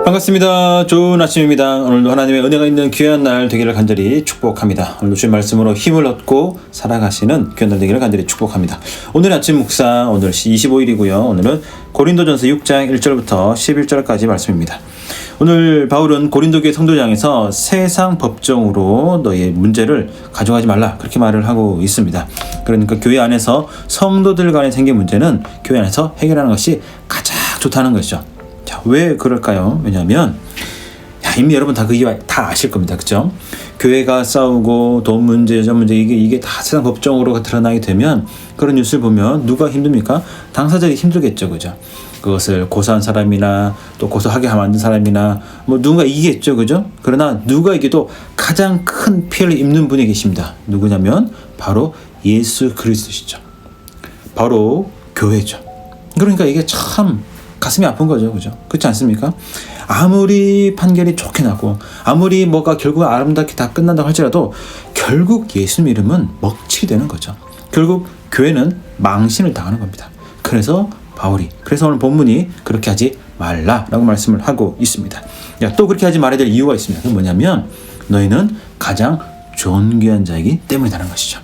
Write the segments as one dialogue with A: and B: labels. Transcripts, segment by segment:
A: 반갑습니다. 좋은 아침입니다. 오늘도 하나님의 은혜가 있는 귀한 날 되기를 간절히 축복합니다. 오늘도 주의 말씀으로 힘을 얻고 살아가시는 귀한 날 되기를 간절히 축복합니다. 오늘 아침 묵상 오늘 25일이고요. 오늘은 고린도전서 6장 1절부터 11절까지 말씀입니다. 오늘 바울은 고린도 교회 성도장에서 세상 법정으로 너의 문제를 가져가지 말라 그렇게 말을 하고 있습니다. 그러니까 교회 안에서 성도들 간에 생긴 문제는 교회 안에서 해결하는 것이 가장 좋다는 것이죠. 자, 왜 그럴까요? 왜냐하면 이미 여러분 다 그 이유 다 아실 겁니다. 그렇죠? 교회가 싸우고 돈 문제, 여자 문제 이게 다 세상 법정으로 드러나게 되면 그런 뉴스를 보면 누가 힘듭니까? 당사자들이 힘들겠죠. 그죠? 그것을 고소한 사람이나 또 고소하게 만든 사람이나 뭐 누군가 이기겠죠. 그죠? 그러나 누가 이겨도 가장 큰 피해를 입는 분이 계십니다. 누구냐면 바로 예수 그리스도시죠. 바로 교회죠. 그러니까 이게 참 가슴이 아픈 거죠. 그죠? 그렇지 않습니까? 아무리 판결이 좋게 나고 아무리 뭐가 결국 아름답게 다 끝난다고 할지라도 결국 예수 이름은 먹칠이 되는 거죠. 결국 교회는 망신을 당하는 겁니다. 그래서 오늘 본문이 그렇게 하지 말라라고 말씀을 하고 있습니다. 또 그렇게 하지 말아야 될 이유가 있습니다. 그건 뭐냐면 너희는 가장 존귀한 자이기 때문이라는 것이죠.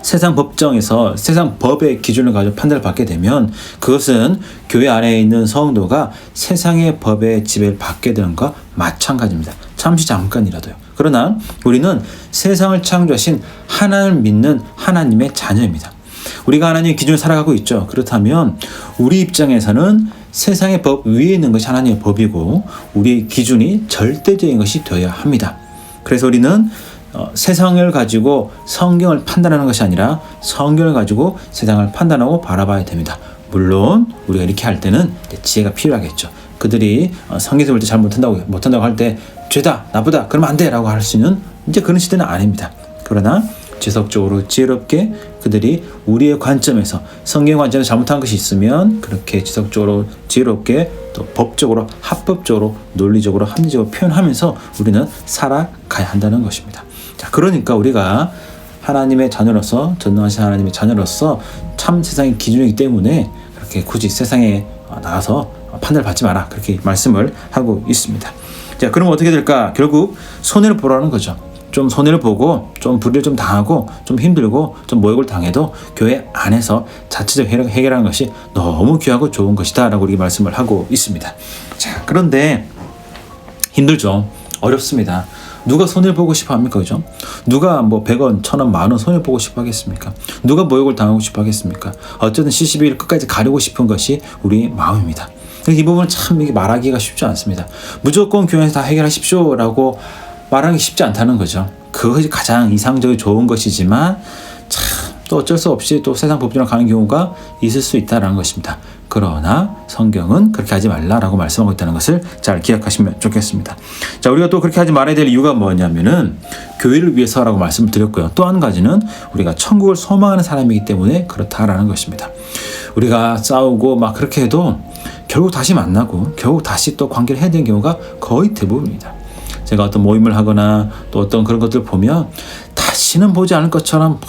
A: 세상 법정에서 세상 법의 기준을 가지고 판단을 받게 되면 그것은 교회 안에 있는 성도가 세상의 법의 지배를 받게 되는 것과 마찬가지입니다. 잠시 잠깐이라도요. 그러나 우리는 세상을 창조하신 하나님을 믿는 하나님의 자녀입니다. 우리가 하나님의 기준을 살아가고 있죠. 그렇다면 우리 입장에서는 세상의 법 위에 있는 것이 하나님의 법이고 우리의 기준이 절대적인 것이 되어야 합니다. 그래서 우리는 세상을 가지고 성경을 판단하는 것이 아니라 성경을 가지고 세상을 판단하고 바라봐야 됩니다. 물론 우리가 이렇게 할 때는 지혜가 필요하겠죠. 그들이 성경에서 볼 때 잘 못한다고 할 때 죄다 나쁘다 그러면 안 돼 라고 할 수 있는 이제 그런 시대는 아닙니다. 그러나 지속적으로 지혜롭게 그들이 우리의 관점에서 성경 관점에서 잘못한 것이 있으면 그렇게 지속적으로 지혜롭게 또 법적으로 합법적으로 논리적으로 합리적으로 표현하면서 우리는 살아가야 한다는 것입니다. 자, 그러니까 우리가 하나님의 자녀로서 전능하신 하나님의 자녀로서 참 세상의 기준이기 때문에 그렇게 굳이 세상에 나가서 판단을 받지 마라 그렇게 말씀을 하고 있습니다. 자, 그럼 어떻게 될까? 결국 손해를 보라는 거죠. 좀 손해를 보고 좀 불의를 좀 당하고 좀 힘들고 좀 모욕을 당해도 교회 안에서 자체적 해결하는 것이 너무 귀하고 좋은 것이다 라고 우리 말씀을 하고 있습니다. 자, 그런데 힘들죠. 어렵습니다. 누가 손해를 보고 싶어 합니까? 그죠? 누가 뭐 100원, 1000원, 만원 손해를 보고 싶어 하겠습니까? 누가 모욕을 당하고 싶어 하겠습니까? 어쨌든 CCB를 끝까지 가리고 싶은 것이 우리 마음입니다. 이 부분은 참 이게 말하기가 쉽지 않습니다. 무조건 교회에서 다 해결하십시오 라고 말하기 쉽지 않다는 거죠. 그것이 가장 이상적이고 좋은 것이지만 참 또 어쩔 수 없이 또 세상 법정으로 가는 경우가 있을 수 있다는 것입니다. 그러나 성경은 그렇게 하지 말라라고 말씀하고 있다는 것을 잘 기억하시면 좋겠습니다. 자, 우리가 또 그렇게 하지 말아야 될 이유가 뭐냐면은 교회를 위해서라고 말씀을 드렸고요. 또 한 가지는 우리가 천국을 소망하는 사람이기 때문에 그렇다라는 것입니다. 우리가 싸우고 막 그렇게 해도 결국 다시 만나고 결국 다시 또 관계를 해야 되는 경우가 거의 대부분입니다. 제가 어떤 모임을 하거나 또 어떤 그런 것들을 보면 다시는 보지 않을 것처럼 막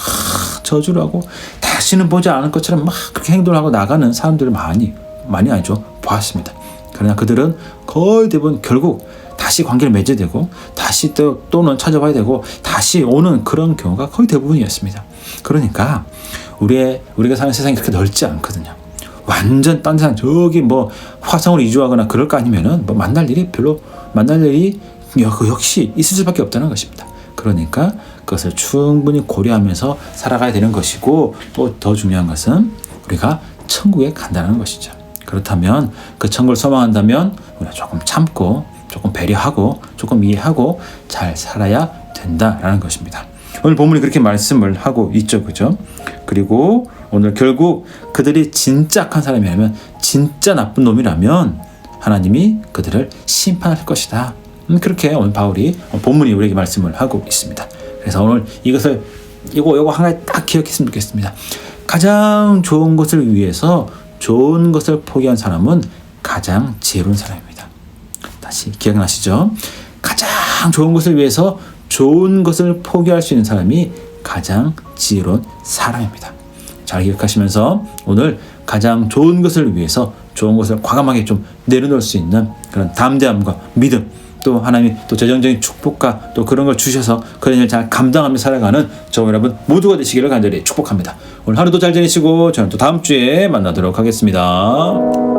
A: 저주를 하고 다시는 보지 않을 것처럼 막 그렇게 행동을 하고 나가는 사람들을 많이 아니죠. 보았습니다. 그러나 그들은 거의 대부분 결국 다시 관계를 맺어야 되고 다시 또는 찾아봐야 되고 다시 오는 그런 경우가 거의 대부분이었습니다. 그러니까 우리가 사는 세상이 그렇게 넓지 않거든요. 완전 딴 세상 저기 뭐 화성으로 이주하거나 그럴 거 아니면은 뭐 만날 일이 역시 있을 수밖에 없다는 것입니다. 그러니까 그것을 충분히 고려하면서 살아가야 되는 것이고 또 더 중요한 것은 우리가 천국에 간다는 것이죠. 그렇다면 그 천국을 소망한다면 우리가 조금 참고 조금 배려하고 조금 이해하고 잘 살아야 된다라는 것입니다. 오늘 본문이 그렇게 말씀을 하고 있죠. 그죠? 그리고 오늘 결국 그들이 진짜 악한 사람이라면 진짜 나쁜 놈이라면 하나님이 그들을 심판할 것이다. 그렇게 오늘 바울이 본문이 우리에게 말씀을 하고 있습니다. 그래서 오늘 이거 하나 딱 기억했으면 좋겠습니다. 가장 좋은 것을 위해서 좋은 것을 포기한 사람은 가장 지혜로운 사람입니다. 다시 기억나시죠? 가장 좋은 것을 위해서 좋은 것을 포기할 수 있는 사람이 가장 지혜로운 사람입니다. 잘 기억하시면서 오늘 가장 좋은 것을 위해서 좋은 것을 과감하게 좀 내려놓을 수 있는 그런 담대함과 믿음, 또 하나님이 또 재정적인 축복과 또 그런 걸 주셔서 그런 일을 잘 감당하며 살아가는 저와 여러분 모두가 되시기를 간절히 축복합니다. 오늘 하루도 잘 지내시고 저는 또 다음 주에 만나도록 하겠습니다.